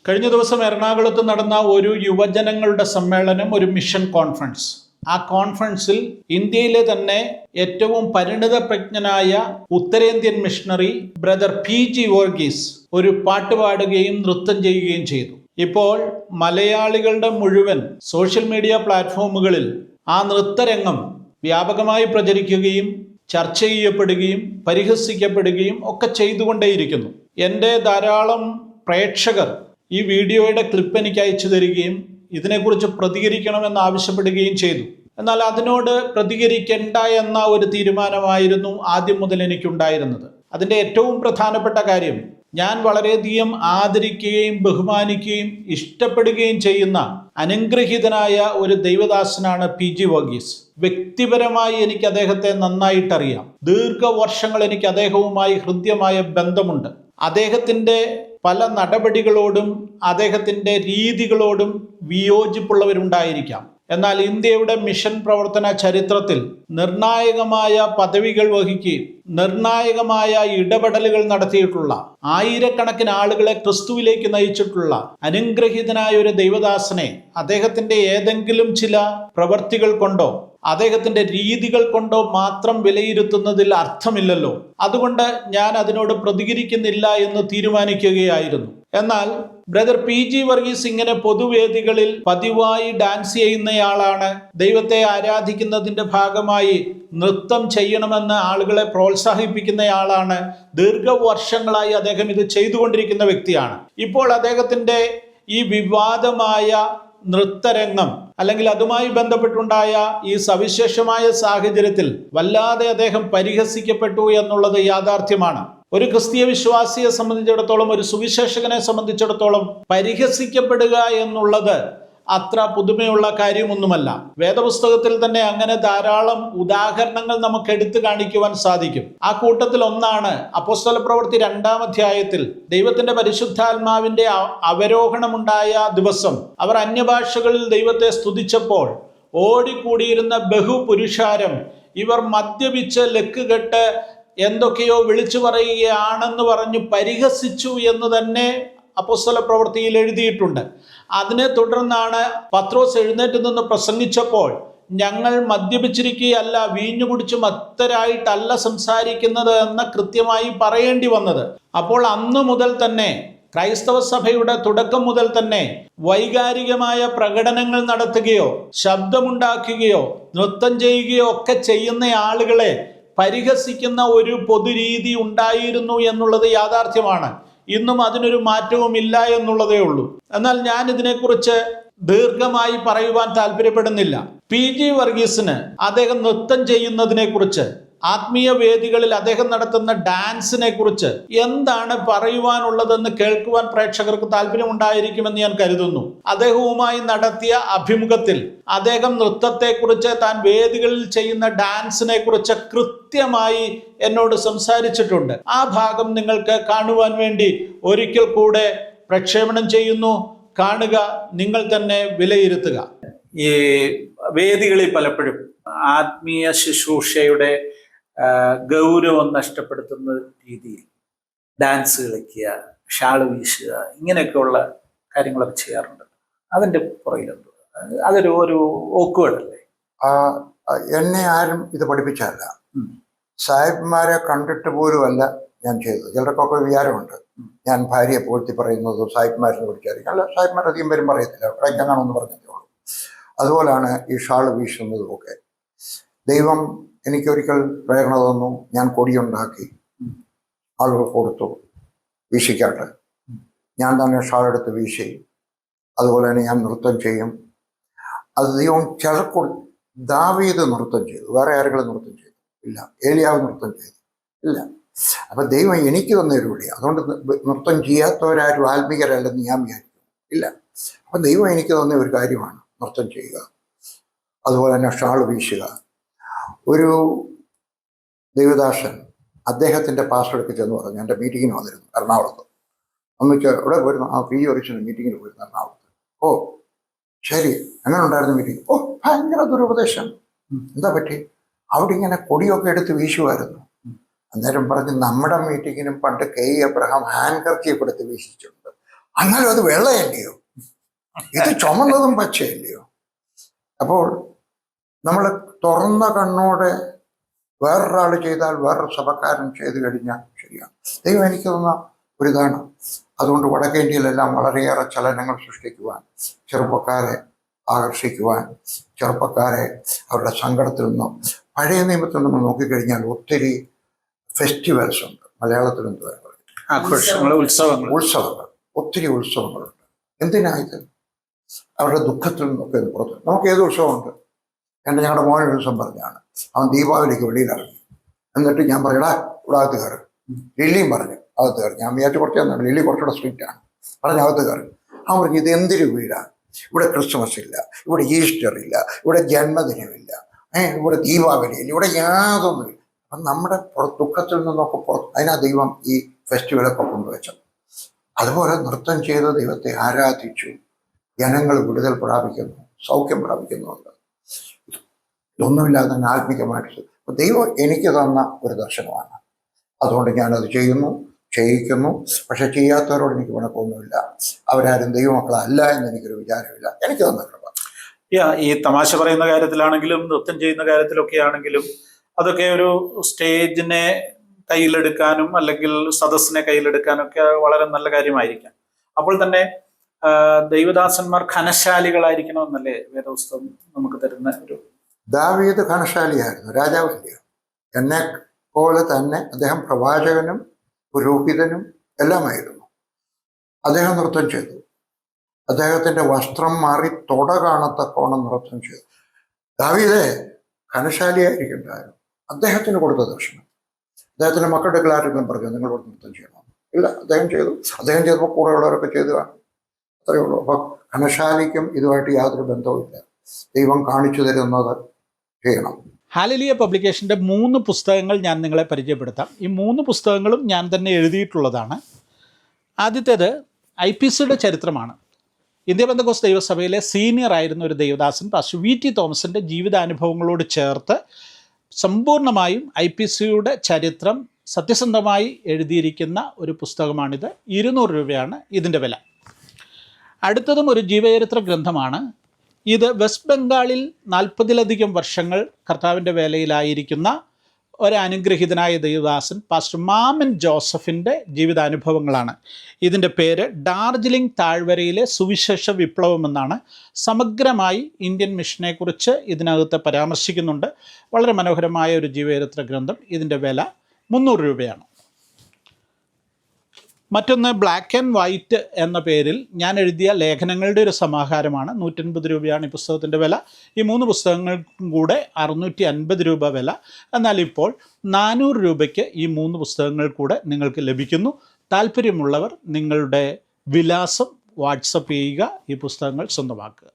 കഴിഞ്ഞ ദിവസം എറണാകുളത്ത് നടന്ന ഒരു യുവജനങ്ങളുടെ സമ്മേളനം, ഒരു മിഷൻ കോൺഫറൻസ്. ആ കോൺഫറൻസിൽ ഇന്ത്യയിലെ തന്നെ ഏറ്റവും പരിണിതപ്രജ്ഞനായ ഉത്തരേന്ത്യൻ മിഷണറി ബ്രദർ PG വർഗീസ് ഒരു പാട്ട് പാടുകയും നൃത്തം ചെയ്യുകയും ചെയ്തു. ഇപ്പോൾ മലയാളികളുടെ മുഴുവൻ സോഷ്യൽ മീഡിയ പ്ലാറ്റ്ഫോമുകളിൽ ആ നൃത്തരംഗം വ്യാപകമായി പ്രചരിക്കുകയും ചർച്ച ചെയ്യപ്പെടുകയും പരിഹസിക്കപ്പെടുകയും ഒക്കെ ചെയ്തുകൊണ്ടേയിരിക്കുന്നു. എൻ്റെ ധാരാളം പ്രേക്ഷകർ ഈ വീഡിയോയുടെ ക്ലിപ്പ് എനിക്ക് അയച്ചു തരികയും ഇതിനെക്കുറിച്ച് പ്രതികരിക്കണമെന്ന് ആവശ്യപ്പെടുകയും ചെയ്തു. എന്നാൽ അതിനോട് പ്രതികരിക്കേണ്ട എന്ന ഒരു തീരുമാനമായിരുന്നു ആദ്യം മുതൽ എനിക്കുണ്ടായിരുന്നത്. അതിൻ്റെ ഏറ്റവും പ്രധാനപ്പെട്ട കാര്യം, ഞാൻ വളരെയധികം ആദരിക്കുകയും ബഹുമാനിക്കുകയും ഇഷ്ടപ്പെടുകയും ചെയ്യുന്ന അനുഗ്രഹീതനായ ഒരു ദൈവദാസനാണ് PG വർഗീസ്. വ്യക്തിപരമായി എനിക്ക് അദ്ദേഹത്തെ നന്നായിട്ടറിയാം. ദീർഘവർഷങ്ങൾ എനിക്ക് അദ്ദേഹവുമായി ഹൃദ്യമായ ബന്ധമുണ്ട്. അദ്ദേഹത്തിൻ്റെ പല നടപടികളോടും അദ്ദേഹത്തിൻ്റെ രീതികളോടും വിയോജിപ്പുള്ളവരുണ്ടായിരിക്കാം. എന്നാൽ ഇന്ത്യയുടെ മിഷൻ പ്രവർത്തന ചരിത്രത്തിൽ നിർണായകമായ പദവികൾ വഹിക്കുകയും നിർണായകമായ ഇടപെടലുകൾ നടത്തിയിട്ടുള്ള, ആയിരക്കണക്കിന് ആളുകളെ ക്രിസ്തുവിലേക്ക് നയിച്ചിട്ടുള്ള അനുഗ്രഹീതനായ ഒരു ദൈവദാസനെ അദ്ദേഹത്തിൻ്റെ ഏതെങ്കിലും ചില പ്രവർത്തികൾ കൊണ്ടോ അദ്ദേഹത്തിൻ്റെ രീതികൾ കൊണ്ടോ മാത്രം വിലയിരുത്തുന്നതിൽ അർത്ഥമില്ലല്ലോ. അതുകൊണ്ട് ഞാൻ അതിനോട് പ്രതികരിക്കുന്നില്ല എന്ന് തീരുമാനിക്കുകയായിരുന്നു. എന്നാൽ ബ്രദർ PG വർഗീസ് ഇങ്ങനെ പൊതുവേദികളിൽ പതിവായി ഡാൻസ് ചെയ്യുന്നയാളാണ്. ദൈവത്തെ ആരാധിക്കുന്നതിൻ്റെ ഭാഗമായി നൃത്തം ചെയ്യണമെന്ന് ആളുകളെ പ്രോത്സാഹിപ്പിക്കുന്നയാളാണ്. ദീർഘവർഷങ്ങളായി അദ്ദേഹം ഇത് ചെയ്തുകൊണ്ടിരിക്കുന്ന വ്യക്തിയാണ്. ഇപ്പോൾ അദ്ദേഹത്തിൻ്റെ ഈ വിവാദമായ നൃത്തരംഗം അല്ലെങ്കിൽ അതുമായി ബന്ധപ്പെട്ടുണ്ടായ ഈ സവിശേഷമായ സാഹചര്യത്തിൽ വല്ലാതെ അദ്ദേഹം പരിഹസിക്കപ്പെട്ടു എന്നുള്ളത് യാഥാർത്ഥ്യമാണ്. ഒരു ക്രിസ്തീയ വിശ്വാസിയെ സംബന്ധിച്ചിടത്തോളം, ഒരു സുവിശേഷകനെ സംബന്ധിച്ചിടത്തോളം പരിഹസിക്കപ്പെടുക എന്നുള്ളത് അത്ര പുതുമയുള്ള കാര്യമൊന്നുമല്ല. വേദപുസ്തകത്തിൽ തന്നെ അങ്ങനെ ധാരാളം ഉദാഹരണങ്ങൾ നമുക്ക് എടുത്തു കാണിക്കുവാൻ സാധിക്കും. ആ കൂട്ടത്തിൽ ഒന്നാണ് അപ്പോസ്തലപ്രവൃത്തി 2-ാം അധ്യായത്തിൽ ദൈവത്തിന്റെ പരിശുദ്ധാത്മാവിന്റെ അവരോഹണമുണ്ടായ ദിവസം അവർ അന്യഭാഷകളിൽ ദൈവത്തെ സ്തുതിച്ചപ്പോൾ ഓടിക്കൂടിയിരുന്ന ബഹുപുരുഷാരം ഇവർ മദ്യപിച്ച് ലക്കുകെട്ട് എന്തൊക്കെയോ വിളിച്ചു പറയുകയാണെന്ന് പറഞ്ഞു പരിഹസിച്ചു എന്ന് തന്നെ അപ്പോസ്തലപ്രവൃത്തിയിൽ എഴുതിയിട്ടുണ്ട്. അതിനെ തുടർന്നാണ് പത്രോസ് എഴുന്നേറ്റ് നിന്ന് പ്രസംഗിച്ചപ്പോൾ, ഞങ്ങൾ മദ്യപിച്ചിരിക്കുകയല്ല, വീഞ്ഞു കുടിച്ച് മത്തരായിട്ടല്ല സംസാരിക്കുന്നത് എന്ന് കൃത്യമായി പറയേണ്ടി വന്നത്. അപ്പോൾ അന്നു മുതൽ തന്നെ ക്രൈസ്തവ സഭയുടെ തുടക്കം മുതൽ തന്നെ വൈകാരികമായ പ്രകടനങ്ങൾ നടത്തുകയോ ശബ്ദമുണ്ടാക്കുകയോ നൃത്തം ചെയ്യുകയോ ഒക്കെ ചെയ്യുന്ന ആളുകളെ പരിഹസിക്കുന്ന ഒരു പൊതുരീതി ഉണ്ടായിരുന്നു എന്നുള്ളത് യാഥാർത്ഥ്യമാണ്. ഇന്നും അതിനൊരു മാറ്റവും ഇല്ല എന്നുള്ളതേ ഉള്ളൂ. എന്നാൽ ഞാൻ ഇതിനെക്കുറിച്ച് ദീർഘമായി പറയുവാൻ താല്പര്യപ്പെടുന്നില്ല. PG വർഗീസിന് അദ്ദേഹം നൃത്തം ചെയ്യുന്നതിനെ കുറിച്ച്, ആത്മീയ വേദികളിൽ അദ്ദേഹം നടത്തുന്ന ഡാൻസിനെ കുറിച്ച് എന്താണ് പറയുവാനുള്ളതെന്ന് കേൾക്കുവാൻ പ്രേക്ഷകർക്ക് താല്പര്യമുണ്ടായിരിക്കുമെന്ന് ഞാൻ കരുതുന്നു. അദ്ദേഹവുമായി നടത്തിയ അഭിമുഖത്തിൽ അദ്ദേഹം നൃത്തത്തെക്കുറിച്ച്, താൻ വേദികളിൽ ചെയ്യുന്ന ഡാൻസിനെ കുറിച്ച് കൃത്യമായി എന്നോട് സംസാരിച്ചിട്ടുണ്ട്. ആ ഭാഗം നിങ്ങൾക്ക് കാണുവാൻ വേണ്ടി ഒരിക്കൽ കൂടെ പ്രക്ഷേപണം ചെയ്യുന്നു. കാണുക, നിങ്ങൾ തന്നെ വിലയിരുത്തുക. ഈ വേദികളിൽ പലപ്പോഴും ആത്മീയ ശുശ്രൂഷയുടെ ഗൗരവം നഷ്ടപ്പെടുത്തുന്ന രീതിയിൽ ഡാൻസ് കളിക്കുക, ഷാള് വീശുക, ഇങ്ങനെയൊക്കെയുള്ള കാര്യങ്ങളൊക്കെ ചെയ്യാറുണ്ട്. അതിൻ്റെ പുറകിലെന്തോ അതൊരു ഓക്വേർഡല്ലേ? എന്നെ ആരും ഇത് പഠിപ്പിച്ചല്ല. സാഹിബ്മാരെ കണ്ടിട്ട് പോലുമല്ല ഞാൻ ചെയ്തത്. ചിലർക്കൊക്കെ വിചാരമുണ്ട് ഞാൻ ഭാര്യയെ പൂഴ്ത്തി പറയുന്നത് സാഹിബ്മാരെന്ന് പഠിക്കാതിരിക്കും. അല്ല, സാഹിബ്മാർ അധികം പേരും പറയത്തില്ല, ഞങ്ങളൊന്ന് പറഞ്ഞതേ ഉള്ളൂ. അതുപോലാണ് ഈ ഷാള് വീശുന്നതും ഒക്കെ. ദൈവം എനിക്കൊരിക്കൽ പ്രേരണ തന്നു. ഞാൻ കൊടിയുണ്ടാക്കി ആളുകൾ കൊടുത്തു, വീശിക്കാട്ടെ. ഞാൻ തന്നെ ഷാളെടുത്ത് വീശി. അതുപോലെ തന്നെ ഞാൻ നൃത്തം ചെയ്യും. അത് ദൈവം ചിലർക്ക് ദാവീദ് നൃത്തം ചെയ്തു, വേറെ ആരെങ്കിലും നൃത്തം ചെയ്തു ഇല്ല. ഏലിയാവ് നൃത്തം ചെയ്തു ഇല്ല. അപ്പം ദൈവം എനിക്ക് തന്നൊരു വിളി. അതുകൊണ്ട് നൃത്തം ചെയ്യാത്തവരാരും ആത്മീകരല്ലെന്ന് ഞാൻ വിചാരിക്കും ഇല്ല. അപ്പം ദൈവം എനിക്ക് തന്ന ഒരു കാര്യമാണ് നൃത്തം ചെയ്യുക, അതുപോലെ തന്നെ ഷാൾ വീശുക. ഒരു ദൈവദാസൻ അദ്ദേഹത്തിൻ്റെ പാസ്വേഡൊക്കെ ചെന്ന് പറഞ്ഞു, എൻ്റെ മീറ്റിങ്ങിന് വന്നിരുന്നു എറണാകുളത്ത്. ഒന്നിച്ച് ഇവിടെ പോയിരുന്നു, PG വർഗീസിൻ്റെ മീറ്റിങ്ങിന് പോയിരുന്നു എറണാകുളത്ത്. ഓ ശരി, എങ്ങനെ ഉണ്ടായിരുന്നു മീറ്റിംഗ്? ഓ ഭയങ്കര ദുരുപദേശം. എന്താ പറ്റി? അവിടെ ഇങ്ങനെ കൊടിയൊക്കെ എടുത്ത് വീശുമായിരുന്നു. അന്നേരം പറഞ്ഞ് നമ്മുടെ മീറ്റിങ്ങിനും പണ്ട് K. എബ്രഹാം ഹാൻഡ് കർച്ചീഫ് എടുത്ത് വീശിച്ചിട്ടുണ്ട്. എന്നാലും അത് വെള്ളയല്ലയോ, ഇത് ചുമന്നതും പച്ചയല്ലയോ. അപ്പോൾ നമ്മൾ തുറന്ന കണ്ണോടെ വേറൊരാൾ ചെയ്താൽ വേറൊരു സഭക്കാരൻ ചെയ്ത് കഴിഞ്ഞാൽ ശരിയാണ്. ദൈവം എനിക്ക് തന്ന ഒരിതാണ്. അതുകൊണ്ട് വടക്കേന്ത്യയിലെല്ലാം വളരെയേറെ ചലനങ്ങൾ സൃഷ്ടിക്കുവാൻ, ചെറുപ്പക്കാരെ ആകർഷിക്കുവാൻ, ചെറുപ്പക്കാരെ അവരുടെ സങ്കടത്തിൽ നിന്നും, പഴയ നിയമത്തിൽ നമ്മൾ നോക്കിക്കഴിഞ്ഞാൽ ഒത്തിരി ഫെസ്റ്റിവൽസ് ഉണ്ട്. മലയാളത്തിൽ എന്ത് പറയുന്നത്, ആഘോഷങ്ങൾ, ഉത്സവങ്ങൾ, ഒത്തിരി ഉത്സവങ്ങളുണ്ട്. എന്തിനായത്? അവരുടെ ദുഃഖത്തിൽ നിന്നൊക്കെ പുറത്ത്. നമുക്ക് ഏത് ഉത്സവമുണ്ട്? ഞങ്ങളുടെ മോനൊരു ദിവസം പറഞ്ഞാണ്, അവൻ ദീപാവലിക്ക് വെളിയിലിറങ്ങി. എന്നിട്ട് ഞാൻ പറയടാ ഇവിടെ അകത്ത് കയറി. ലില്ലിയും പറഞ്ഞു അകത്ത് കയറി. ഞാൻ വിചാരിച്ച് കുറച്ച് തന്നു, ലില്ലി കുറച്ചുകൂടെ സ്ട്രിക്റ്റ് ആണ്. പറഞ്ഞ് അകത്ത് കയറി. അവൻ പറഞ്ഞു ഇത് എന്തൊരു വീടാണ്, ഇവിടെ ക്രിസ്മസ് ഇല്ല, ഇവിടെ ഈസ്റ്റർ ഇല്ല, ഇവിടെ ജന്മദിനമില്ല, ഇവിടെ ദീപാവലി ഇല്ല, ഇവിടെ യാതൊന്നുമില്ല. അപ്പം നമ്മുടെ ദുഃഖത്തിൽ നിന്നൊക്കെ പുറത്ത് അതിനാ ദൈവം ഈ ഫെസ്റ്റിവലൊക്കെ കൊണ്ടുവച്ചത്. അതുപോലെ നൃത്തം ചെയ്ത് ദൈവത്തെ ആരാധിച്ചു ജനങ്ങൾ വിടുതൽ പ്രാപിക്കുന്നു, സൗഖ്യം പ്രാപിക്കുന്നുണ്ട്. ഇതൊന്നുമില്ലാതെ തന്നെ ആത്മീകമായിട്ട് ദൈവം എനിക്ക് തന്ന ഒരു ദർശനമാണ്. അതുകൊണ്ട് ഞാനത് ചെയ്യുന്നു, ചെയ്യിക്കുന്നു. പക്ഷെ ചെയ്യാത്തവരോട് എനിക്ക് വണക്കമൊന്നുമില്ല. അവരാരും ദൈവമക്കളല്ല എന്ന് എനിക്കൊരു വിചാരമില്ല. എനിക്ക് തന്ന കൃപ. ഈ തമാശ പറയുന്ന കാര്യത്തിലാണെങ്കിലും നൃത്തം ചെയ്യുന്ന കാര്യത്തിലൊക്കെ ആണെങ്കിലും അതൊക്കെ ഒരു സ്റ്റേജിനെ കയ്യിലെടുക്കാനും അല്ലെങ്കിൽ സദസ്സിനെ കയ്യിലെടുക്കാനും ഒക്കെ വളരെ നല്ല കാര്യമായിരിക്കാം. അപ്പോൾ തന്നെ ദൈവദാസന്മാർ ഘനശാലികളായിരിക്കണമെന്നല്ലേ വേദപുസ്തകം നമുക്ക് തരുന്ന ഒരു. ദാവീദ് ഘനശാലിയായിരുന്നു, രാജാവിൻ്റെയോ. എന്നെ പോലെ തന്നെ അദ്ദേഹം പ്രവാചകനും പുരോഹിതനും എല്ലാമായിരുന്നു. അദ്ദേഹം നൃത്തം ചെയ്തു. അദ്ദേഹത്തിൻ്റെ വസ്ത്രം മാറി തുട കാണത്തക്കോണം നൃത്തം ചെയ്തു. ദാവീദ് ഘനശാലിയായിരിക്കണ്ടായിരുന്നു. അദ്ദേഹത്തിന് കൊടുത്ത ദർശനം. അദ്ദേഹത്തിൻ്റെ മക്കളുടെ ആരെങ്കിലും പറഞ്ഞു നിങ്ങളോട് നൃത്തം ചെയ്യണം? ഇല്ല, അദ്ദേഹം ചെയ്തു. അദ്ദേഹം ചെയ്തപ്പോൾ കൂടെയുള്ളവരൊക്കെ ചെയ്തു കാണും. അത്രയേ ഉള്ളൂ. അപ്പോൾ ഘനശാലിക്കും ഇതുമായിട്ട് യാതൊരു ബന്ധവുമില്ല. ദൈവം കാണിച്ചു തരുന്നത് ചെയ്യണം. ഹാലലിയ പബ്ലിക്കേഷൻ്റെ 3 പുസ്തകങ്ങൾ ഞാൻ നിങ്ങളെ പരിചയപ്പെടുത്താം. ഈ 3 പുസ്തകങ്ങളും ഞാൻ തന്നെ എഴുതിയിട്ടുള്ളതാണ്. ആദ്യത്തേത് IPCയുടെ ചരിത്രമാണ്. ഇന്ത്യ പെന്തക്കോസ്ത് ദൈവസഭയിലെ സീനിയർ ആയിരുന്ന ഒരു ദൈവദാസൻ പാസ്റ്റർ VT തോമസിൻ്റെ ജീവിതാനുഭവങ്ങളോട് ചേർത്ത് സമ്പൂർണ്ണമായും IPCയുടെ ചരിത്രം സത്യസന്ധമായി എഴുതിയിരിക്കുന്ന ഒരു പുസ്തകമാണിത്. 200 രൂപയാണ് ഇതിൻ്റെ വില. അടുത്തതും ഒരു ജീവചരിത്ര ഗ്രന്ഥമാണ്. ഇത് വെസ്റ്റ് ബംഗാളിൽ 40-ലധികം വർഷങ്ങൾ കർത്താവിൻ്റെ വേലയിലായിരിക്കുന്ന ഒരനുഗ്രഹീതനായ ദൈവദാസൻ പാസ്റ്റർ മാമൻ ജോസഫിൻ്റെ ജീവിതാനുഭവങ്ങളാണ്. ഇതിൻ്റെ പേര് ഡാർജിലിംഗ് താഴ്വരയിലെ സുവിശേഷ വിപ്ലവം എന്നാണ്. സമഗ്രമായി ഇന്ത്യൻ മിഷനെക്കുറിച്ച് ഇതിനകത്ത് പരാമർശിക്കുന്നുണ്ട്. വളരെ മനോഹരമായ ഒരു ജീവചരിത്ര ഗ്രന്ഥം. ഇതിൻ്റെ വില 300 രൂപയാണ്. മറ്റൊന്ന് ബ്ലാക്ക് ആൻഡ് വൈറ്റ് എന്ന പേരിൽ ഞാൻ എഴുതിയ ലേഖനങ്ങളുടെ ഒരു സമാഹാരമാണ്. 150 രൂപയാണ് ഈ പുസ്തകത്തിൻ്റെ വില. ഈ 3 പുസ്തകങ്ങൾക്കും കൂടെ 650 രൂപ വില. എന്നാൽ ഇപ്പോൾ 400 രൂപയ്ക്ക് ഈ 3 പുസ്തകങ്ങൾ കൂടെ നിങ്ങൾക്ക് ലഭിക്കുന്നു. താല്പര്യമുള്ളവർ നിങ്ങളുടെ വിലാസം വാട്സപ്പ് ചെയ്യുക, ഈ പുസ്തകങ്ങൾ സ്വന്തമാക്കുക.